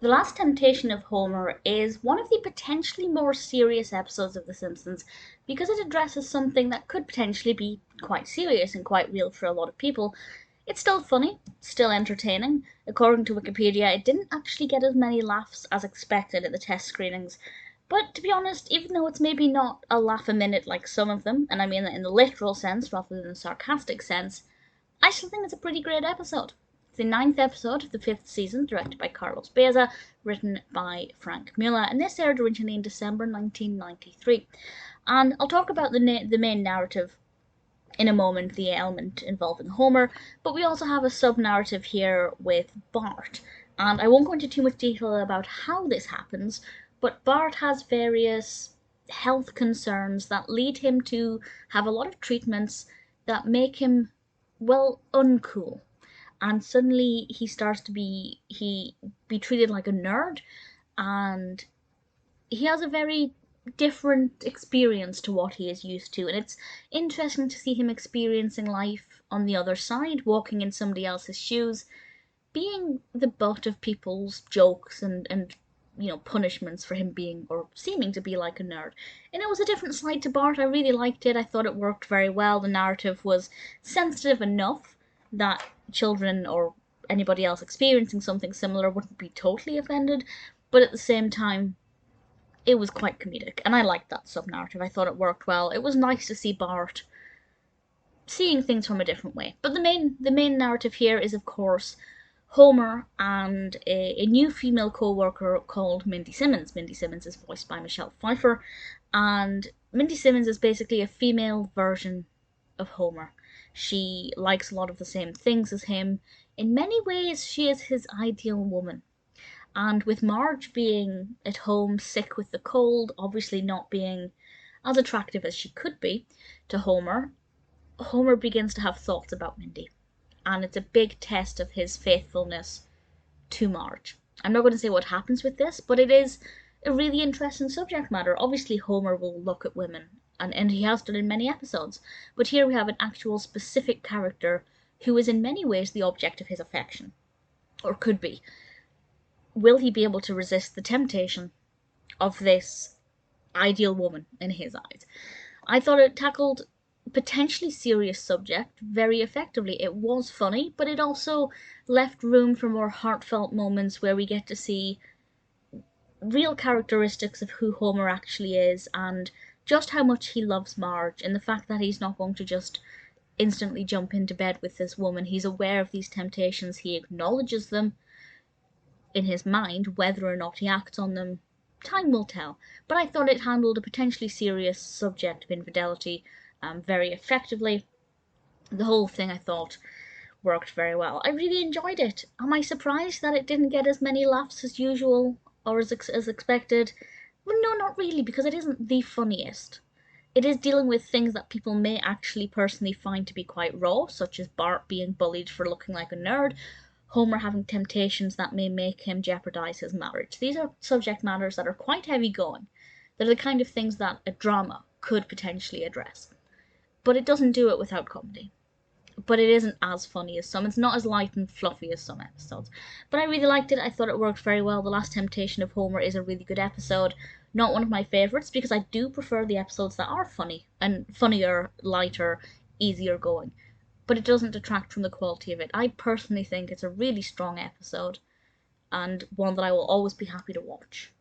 The Last Temptation of Homer is one of the potentially more serious episodes of The Simpsons because it addresses something that could potentially be quite serious and quite real for a lot of people. It's still funny, still entertaining. According to Wikipedia, it didn't actually get as many laughs as expected at the test screenings. But to be honest, even though it's maybe not a laugh a minute like some of them, and I mean that in the literal sense rather than the sarcastic sense, I still think it's a pretty great episode. It's the 9th episode of the 5th season, directed by Carlos Baeza, written by Frank Mula, and this aired originally in December 1993. And I'll talk about the main narrative in a moment, the element involving Homer, but we also have a sub-narrative here with Bart. And I won't go into too much detail about how this happens, but Bart has various health concerns that lead him to have a lot of treatments that make him, well, uncool. And suddenly he starts to be treated like a nerd, and he has a very different experience to what he is used to, and it's interesting to see him experiencing life on the other side, walking in somebody else's shoes, being the butt of people's jokes and punishments for him being or seeming to be like a nerd. And it was a different side to Bart. I really liked it. I thought it worked very well. The narrative was sensitive enough that children or anybody else experiencing something similar wouldn't be totally offended, but at the same time it was quite comedic, and I liked that sub-narrative. I thought it worked well. It was nice to see Bart seeing things from a different way. But the main narrative here is, of course, Homer and a new female co-worker called Mindy Simmons. Mindy Simmons is voiced by Michelle Pfeiffer, and Mindy Simmons is basically a female version of Homer. She likes a lot of the same things as him. In many ways, she is his ideal woman. And with Marge being at home sick with the cold, obviously not being as attractive as she could be to Homer, Homer begins to have thoughts about Mindy. And it's a big test of his faithfulness to Marge. I'm not going to say what happens with this, but it is a really interesting subject matter. Obviously, Homer will look at women, and he has done in many episodes. But here we have an actual specific character who is in many ways the object of his affection. Or could be. Will he be able to resist the temptation of this ideal woman in his eyes? I thought it tackled a potentially serious subject very effectively. It was funny, but it also left room for more heartfelt moments where we get to see real characteristics of who Homer actually is and just how much he loves Marge, and the fact that he's not going to just instantly jump into bed with this woman. He's aware of these temptations, he acknowledges them in his mind. Whether or not he acts on them, time will tell. But I thought it handled a potentially serious subject of infidelity very effectively. The whole thing, I thought, worked very well. I really enjoyed it. Am I surprised that it didn't get as many laughs as usual or as expected? Well, no, not really, because it isn't the funniest. It is dealing with things that people may actually personally find to be quite raw, such as Bart being bullied for looking like a nerd, Homer having temptations that may make him jeopardize his marriage. These are subject matters that are quite heavy going. They're the kind of things that a drama could potentially address. But it doesn't do it without comedy. But it isn't as funny as some. It's not as light and fluffy as some episodes. But I really liked it. I thought it worked very well. The Last Temptation of Homer is a really good episode. Not one of my favourites, because I do prefer the episodes that are funny and funnier, lighter, easier going. But it doesn't detract from the quality of it. I personally think it's a really strong episode, and one that I will always be happy to watch.